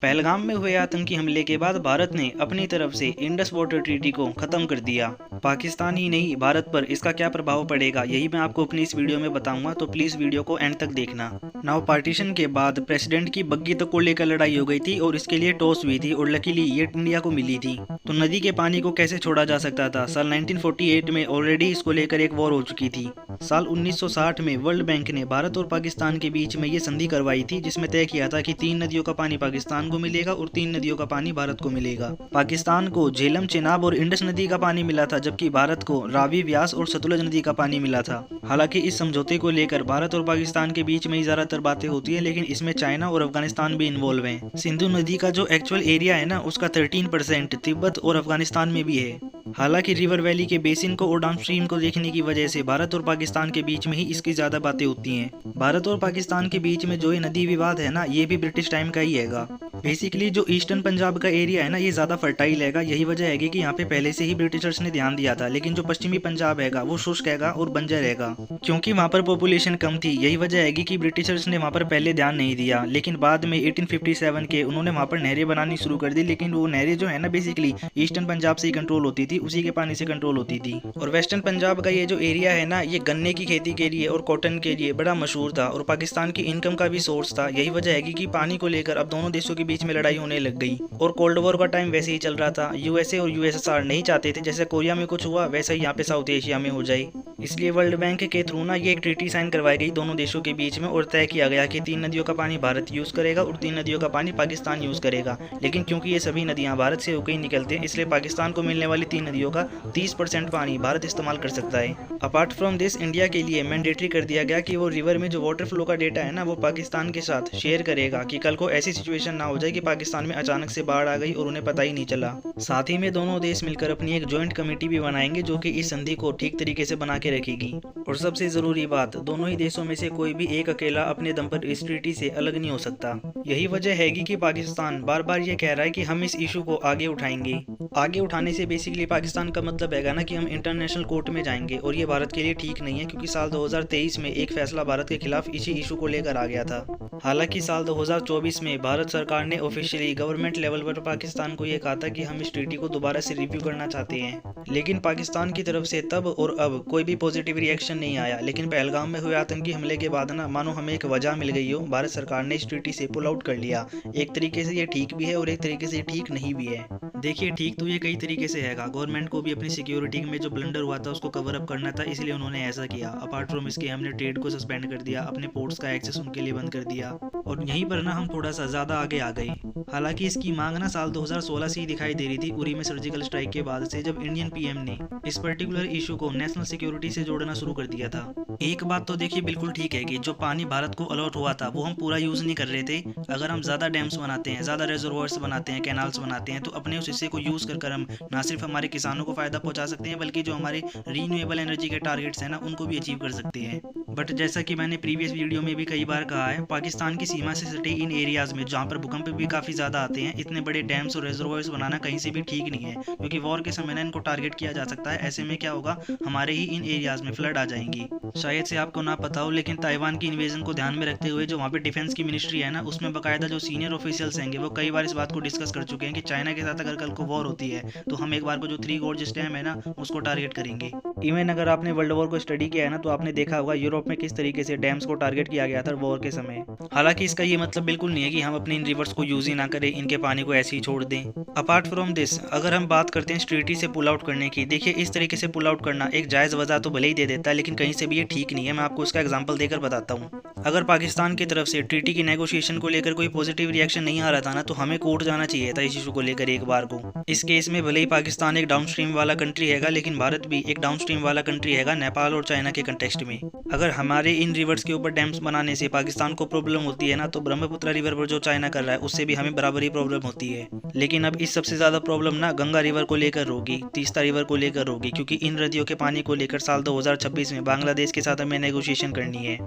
पहलगाम में हुए आतंकी हमले के बाद भारत ने अपनी तरफ से इंडस वाटर ट्रीटी को खत्म कर दिया। पाकिस्तान ही नहीं, भारत पर इसका क्या प्रभाव पड़ेगा यही मैं आपको अपनी इस वीडियो में बताऊंगा, तो प्लीज वीडियो को एंड तक देखना। नाउ पार्टीशन के बाद प्रेसिडेंट की बग्गी तक को लेकर लड़ाई हो गई थी और इसके लिए टॉस हुई थी और लकीली ये इंडिया को मिली थी। तो नदी के पानी को कैसे छोड़ा जा सकता था? साल 1948 में ऑलरेडी इसको लेकर एक वॉर हो चुकी थी। साल 1960 में वर्ल्ड बैंक ने भारत और पाकिस्तान के बीच में ये संधि करवाई थी, जिसमें तय किया था कि 3 नदियों का पानी पाकिस्तान को मिलेगा और 3 नदियों का पानी भारत को मिलेगा। पाकिस्तान को झेलम, चेनाब और इंडस नदी का पानी मिला था, जबकि भारत को रावी, व्यास और सतलुज नदी का पानी मिला था। हालांकि इस समझौते को लेकर भारत और पाकिस्तान के बीच में ही ज्यादातर बातें होती है, लेकिन इसमें चाइना और अफगानिस्तान भी इन्वॉल्व हैं। सिंधु नदी का जो एक्चुअल एरिया है ना, उसका 13% तिब्बत और अफगानिस्तान में भी है। हालांकि रिवर वैली के बेसिन को और डाउनस्ट्रीम को देखने की वजह से भारत और पाकिस्तान के बीच में ही इसकी ज्यादा बातें होती हैं। भारत और पाकिस्तान के बीच में जो ये नदी विवाद है ना, ये भी ब्रिटिश टाइम का ही हैगा। बेसिकली जो ईस्टर्न पंजाब का एरिया है ना, ये ज्यादा फर्टाइल हैगा। यही वजह है कि यहाँ पे पहले से ही ब्रिटिशर्स ने ध्यान दिया था, लेकिन जो पश्चिमी पंजाब हैगा वो शुष्क हैगा और बंजर हैगा, क्योंकि वहाँ पर पॉपुलेशन कम थी। यही वजह है कि ब्रिटिशर्स ने वहाँ पर पहले ध्यान नहीं दिया, लेकिन बाद में 1857 के उन्होंने वहाँ पर नहरें बनानी शुरू कर दी। लेकिन वो नहरें जो है ना, बेसिकली ईस्टर्न पंजाब से ही कंट्रोल होती थी, उसी के पानी से कंट्रोल होती थी। और वेस्टर्न पंजाब का ये जो एरिया है ना, ये गन्ने की खेती के लिए और कॉटन के लिए बड़ा मशहूर था और पाकिस्तान की इनकम का भी सोर्स था। यही वजह है कि पानी को लेकर अब दोनों देशों के बीच में लड़ाई होने लग गई। और कोल्ड वॉर का टाइम वैसे ही चल रहा था। यूएसए और यूएसएसआर नहीं चाहते थे जैसे कोरिया में कुछ हुआ वैसा ही यहाँ पे साउथ एशिया में हो जाए। इसलिए वर्ल्ड बैंक के थ्रू ना ये एक ट्रीटी साइन करवाई गई दोनों देशों के बीच में और तय किया गया कि 3 नदियों का पानी भारत यूज करेगा और 3 नदियों का पानी पाकिस्तान यूज करेगा। लेकिन क्योंकि ये सभी नदियां भारत से होकर ही निकलती हैं, इसलिए पाकिस्तान को मिलने वाली 3 नदियों का 30% पानी भारत इस्तेमाल कर सकता है। अपार्ट फ्रॉम दिस, इंडिया के लिए मैंडेटरी कर दिया गया कि वो रिवर में जो वाटर फ्लो का डेटा है ना, वो पाकिस्तान के साथ शेयर करेगा, कि कल को ऐसी सिचुएशन ना हो जाए कि पाकिस्तान में अचानक से बाढ़ आ गई और उन्हें पता ही नहीं चला। साथ ही में दोनों देश मिलकर अपनी एक ज्वाइंट कमेटी भी बनाएंगे जो कि इस संधि को ठीक तरीके से बना के रखेगी। और सबसे जरूरी बात, दोनों ही देशों में से कोई भी एक अकेला अपने दम पर इस ट्रीटी से अलग नहीं हो सकता। यही वजह है कि पाकिस्तान बार बार ये कह रहा है कि हम इस इशू को आगे उठाएंगे। आगे उठाने से बेसिकली पाकिस्तान का मतलब है ना कि हम इंटरनेशनल कोर्ट में जाएंगे, और ये भारत के लिए ठीक नहीं है, क्योंकि साल 2023 में एक फैसला भारत के खिलाफ इसी इशू को लेकर आ गया था। हालांकि साल 2024 में भारत सरकार ने ऑफिशियली गवर्नमेंट लेवल पर पाकिस्तान को यह कहा था कि हम इस ट्रीटी को दोबारा से रिव्यू करना चाहते हैं, लेकिन पाकिस्तान की तरफ से तब और अब कोई भी पॉजिटिव रिएक्शन नहीं आया। लेकिन पहलगाम में हुए आतंकी हमले के बाद ना, मानो हमें एक वजह मिल गई हो, भारत सरकार ने इस ट्रीटी से पुल आउट कर लिया। एक तरीके से ये ठीक भी है और एक तरीके से ठीक नहीं भी है। देखिए, ठीक तो ये कई तरीके से हैगा। गवर्नमेंट को भी अपनी सिक्योरिटी में जो ब्लंडर हुआ था उसको कवर अप करना था, इसलिए उन्होंने ऐसा किया। अपार्ट फ्रॉम इसके हमने ट्रेड को सस्पेंड कर दिया, अपने पोर्ट्स का एक्सेस उनके लिए बंद कर दिया, और यहीं पर ना हम थोड़ा सा ज्यादा आगे आ गए। हालांकि इसकी मांग ना साल 2016 से ही दिखाई दे रही थी, उरी में सर्जिकल स्ट्राइक के बाद से, जब इंडियन पीएम ने इस पर्टिकुलर इशू को नेशनल सिक्योरिटी से जोड़ना शुरू कर दिया था। एक बात तो देखिए बिल्कुल ठीक है कि जो पानी भारत को अलॉट हुआ था वो हम पूरा यूज नहीं कर रहे थे। अगर हम ज्यादा डैम्स बनाते हैं, ज्यादा रिजर्वोयर्स बनाते हैं, कैनाल्स बनाते हैं, तो अपने उस हिस्से को यूज कर हम ना सिर्फ हमारे किसानों को फायदा पहुंचा सकते हैं, बल्कि जो हमारे रीन्यूएबल एनर्जी के टारगेट्स हैं ना, उनको भी अचीव कर सकते हैं। बट जैसा कि मैंने प्रीवियस वीडियो में भी कई बार कहा है, पाकिस्तान की सीमा से सटे इन एरियाज में जहाँ पर भूकंप भी काफी ज्यादा आते हैं, इतने बड़े डैम्स और रिजर्वोयर्स बनाना कहीं से भी ठीक नहीं है, क्योंकि वॉर के समय ना इनको टारगेट किया जा सकता है। ऐसे में क्या होगा, हमारे ही इन एरियाज में फ्लड आ जाएंगी। शायद से आपको ना पता हो, लेकिन ताइवान की इन्वेजन को ध्यान में रखते हुए जो वहाँ पे डिफेंस की मिनिस्ट्री है ना, उसमें बाकायदा जो सीनियर ऑफिशियल्स हैं वो कई बार इस बात को डिस्कस कर चुके हैं कि चाइना के साथ अगर कल को वॉर होती है तो हम एक बार को जो 3 गॉर्जेस डैम है ना, उसको टारगेट करेंगे। इवन अगर आपने वर्ल्ड वॉर को स्टडी किया है ना, तो आपने देखा होगा यूरोप में किस तरीके से डैम्स को टारगेट किया गया था वॉर के समय। हालांकि इसका ये मतलब बिल्कुल नहीं है कि हम अपने इन रिवर्स को यूज ही ना करें, इनके पानी को ऐसे ही छोड़ दें। अपार्ट फ्रॉम दिस, अगर हम बात करते हैं इस ट्रीटी से पुल आउट करने की, देखिए इस तरीके से पुल आउट करना एक जायज वजह तो भले ही दे देता है, लेकिन कहीं से भी ये ठीक नहीं है। मैं आपको इसका एग्जांपल देकर बताता हूँ। अगर पाकिस्तान की तरफ से ट्रीटी की नेगोशिएशन को लेकर कोई पॉजिटिव रिएक्शन नहीं आ रहा था ना, तो हमें कोर्ट जाना चाहिए था इस इशू को लेकर एक बार को। इस केस में भले ही पाकिस्तान एक डाउनस्ट्रीम वाला कंट्री हैगा, लेकिन भारत भी एक डाउनस्ट्रीम वाला कंट्री हैगा नेपाल और चाइना के कंटेक्स्ट में। अगर हमारे इन रिवर्स के ऊपर डैम्स बनाने से पाकिस्तान को प्रॉब्लम होती है ना, तो ब्रह्मपुत्र रिवर पर जो चाइना कर रहा है उससे भी हमें बराबर ही प्रॉब्लम होती है। लेकिन अब इस सबसे ज्यादा प्रॉब्लम ना गंगा रिवर को लेकर होगी, तीस्ता रिवर को लेकर होगी, क्योंकि इन नदियों के पानी को लेकर साल 2026 में बांग्लादेश के साथ हमें नेगोशिएशन करनी है।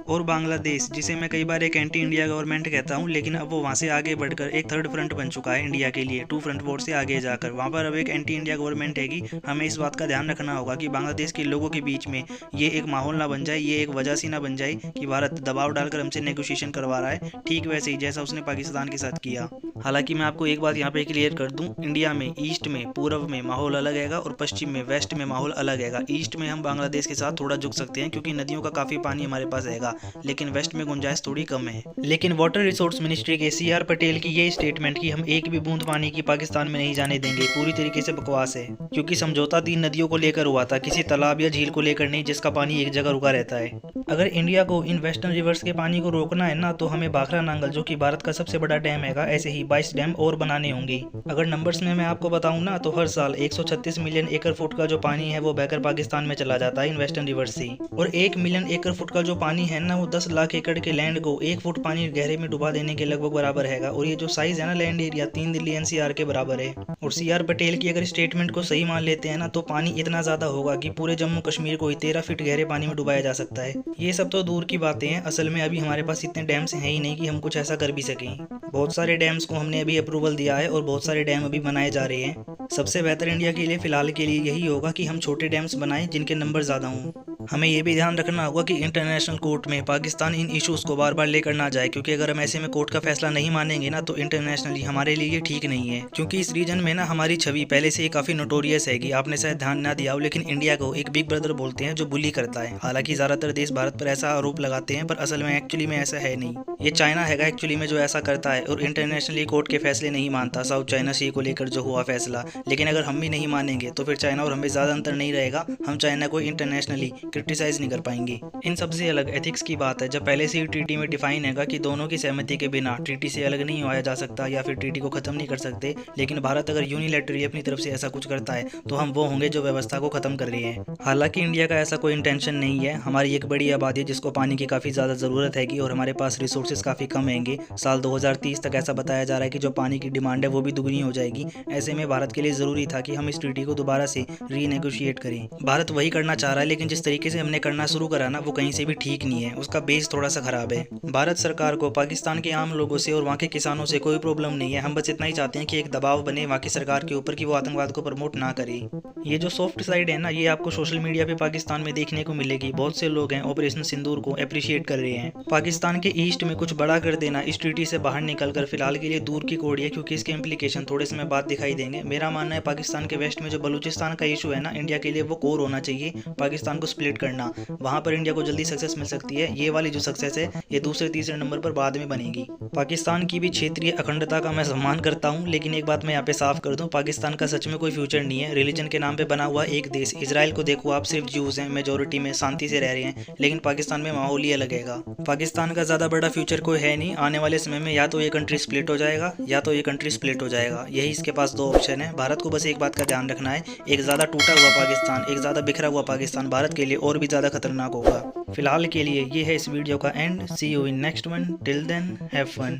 और बांग्लादेश, जिसे मैं कई बार एक एंटी इंडिया गवर्नमेंट कहता हूँ, लेकिन अब वो वहाँ से आगे बढ़कर एक थर्ड फ्रंट बन चुका है इंडिया के लिए। 2 फ्रंट वॉर से आगे जाकर वहाँ पर अब एक एंटी इंडिया गवर्नमेंट है कि हमें इस बात का ध्यान रखना होगा कि बांग्लादेश के लोगों के बीच में ये एक माहौल ना बन जाए, ये लिए एक वजह सी ना बन जाए कि भारत दबाव डालकर हमसे नेगोशिएशन करवा रहा है, ठीक वैसे ही जैसा उसने पाकिस्तान के साथ किया। हालांकि मैं आपको एक बात यहाँ पे क्लियर कर दूं, इंडिया में ईस्ट में पूर्व में माहौल अलग हैगा और पश्चिम में वेस्ट में माहौल अलग हैगा। ईस्ट में हम बांग्लादेश के साथ थोड़ा झुक सकते हैं क्योंकि नदियों का काफी पानी हमारे पास हैगा, लेकिन वेस्ट में गुंजाइश थोड़ी कम है। लेकिन वाटर रिसोर्स मिनिस्ट्री के CR पटेल की ये स्टेटमेंट कि हम एक भी बूंद पानी की पाकिस्तान में नहीं जाने देंगे पूरी तरीके से बकवास है, क्योंकि समझौता 3 नदियों को लेकर हुआ था, किसी तालाब या झील को लेकर नहीं जिसका पानी एक जगह रुका रहता है। अगर इंडिया को इन वेस्टर्न रिवर्स के पानी को रोकना है ना, तो हमें भाखरा नांगल जो कि भारत का सबसे बड़ा डैम हैगा, ऐसे ही 22 डैम और बनाने होंगे। अगर नंबर्स में मैं आपको बताऊं ना, तो हर साल 136 मिलियन एकड़ फुट का जो पानी है वो बहकर पाकिस्तान में चला जाता है इन वेस्टर्न रिवर्स से, और 1 मिलियन एकड़ फुट का जो पानी है ना, वो 10 लाख एकड़ के लैंड को 1 फुट पानी गहरे में डुबा देने के लगभग बराबर हैगा। और ये जो साइज है ना लैंड एरिया 3 दिल्ली NCR के बराबर है। और CR पटेल की अगर स्टेटमेंट को सही मान लेते हैं ना, तो पानी इतना ज्यादा होगा कि पूरे जम्मू कश्मीर को 13 फीट गहरे पानी में डुबाया जा सकता है। ये सब तो दूर की बातें हैं, असल में अभी हमारे पास इतने डैम्स हैं ही नहीं कि हम कुछ ऐसा कर भी सकें। बहुत सारे डैम्स को हमने अभी अप्रूवल दिया है और बहुत सारे डैम अभी बनाए जा रहे हैं। सबसे बेहतर इंडिया के लिए फिलहाल के लिए यही होगा कि हम छोटे डैम्स बनाएं जिनके नंबर ज़्यादा हों। हमें ये भी ध्यान रखना होगा कि इंटरनेशनल कोर्ट में पाकिस्तान इन इश्यूज़ को बार बार लेकर ना जाए, क्योंकि अगर हम ऐसे में कोर्ट का फैसला नहीं मानेंगे ना, तो इंटरनेशनली हमारे लिए ठीक नहीं है। क्योंकि इस रीजन में ना हमारी छवि पहले से ही काफ़ी नोटोरियस है कि आपने शायद ध्यान ना दिया हो, लेकिन इंडिया को एक बिग ब्रदर बोलते हैं जो बुली करता है। हालांकि ज़्यादातर देश भारत पर ऐसा आरोप लगाते हैं, पर असल में एक्चुअली में ऐसा है नहीं। ये चाइना हैगा एक्चुअली में जो ऐसा करता है और इंटरनेशनली कोर्ट के फैसले नहीं मानता, साउथ चाइना सी को लेकर जो हुआ फैसला। लेकिन अगर हम भी नहीं मानेंगे तो फिर चाइना और हमें ज़्यादा अंतर नहीं रहेगा, हम चाइना को इंटरनेशनली क्रिटिसाइज नहीं कर पाएंगे। इन सबसे अलग एथिक्स की बात है, जब पहले से ही ट्रीटी में डिफाइन हैगा कि दोनों की सहमति के बिना ट्रीटी से अलग नहीं होया जा सकता या फिर ट्रीटी को खत्म नहीं कर सकते। लेकिन भारत अगर यूनिलैटरली अपनी तरफ से ऐसा कुछ करता है तो हम वो होंगे जो व्यवस्था को खत्म कर रहे हैं। हालांकि इंडिया का ऐसा कोई इंटेंशन नहीं है। हमारी एक बड़ी आबादी जिसको पानी की काफ़ी ज़्यादा ज़रूरत हैगी और हमारे पास रिसोर्सेज काफ़ी कम हैंगे। साल 2030 तक ऐसा बताया जा रहा है कि जो पानी की डिमांड है वो भी दुगनी हो जाएगी। ऐसे में भारत के लिए ज़रूरी था कि हम इस ट्रीटी को दोबारा से रीनेगोशिएट करें। भारत वही करना चाह रहा है, लेकिन जिस तरीके से हमने करना शुरू करा ना, वो कहीं से भी ठीक नहीं है। उसका बेस थोड़ा सा खराब है। भारत सरकार को पाकिस्तान के आम लोगों से और वहाँ के किसानों से कोई प्रॉब्लम नहीं है। हम बस इतना ही चाहते हैं कि एक दबाव बने वहाँ की सरकार के ऊपर कि वो आतंकवाद को प्रमोट ना करे। ये जो सॉफ्ट साइड है ना, ये आपको सोशल मीडिया पे पाकिस्तान में देखने को मिलेगी। बहुत से लोग हैं ऑपरेशन सिंदूर को अप्रिशिएट कर रहे हैं। पाकिस्तान के ईस्ट में कुछ बड़ा कर देना इस ट्रीटी से बाहर निकलकर फिलहाल के लिए दूर की कौड़ी है, क्योंकि इसके इम्प्लीकेशन थोड़े समय बाद दिखाई देंगे। मेरा मानना है पाकिस्तान के वेस्ट में जो बलूचिस्तान का इशू है ना, इंडिया के लिए वो कोर होना चाहिए। पाकिस्तान को स्प्लिट करना, वहाँ पर इंडिया को जल्दी सक्सेस मिल सकती है। ये वाली जो सक्सेस है ये दूसरे तीसरे नंबर पर बाद में बनेगी। पाकिस्तान की भी क्षेत्रीय अखंडता का मैं सम्मान करता हूँ, लेकिन एक बात मैं यहाँ पे साफ कर दूँ, पाकिस्तान का सच में कोई फ्यूचर नहीं है। रिलीजन के नाम पे बना हुआ एक देश। इजराइल को देखो आप, सिर्फ ज्यूज़ हैं, मेजोरिटी में शांति से रह रहे हैं, लेकिन पाकिस्तान में माहौल ही अलग हैगा। पाकिस्तान का ज़्यादा बड़ा फ्यूचर कोई है नहीं। आने वाले समय में या तो ये कंट्री स्प्लिट हो जाएगा या तो ये कंट्री स्प्लिट हो जाएगा। यही इसके पास दो ऑप्शन है। भारत को बस एक बात का ध्यान रखना है, एक ज़्यादा टूटा हुआ पाकिस्तान, एक ज़्यादा बिखरा हुआ पाकिस्तान भारत के लिए और भी ज़्यादा खतरनाक होगा। फिलहाल के लिए ये है इस वीडियो का end. See you in next one. Till then have fun.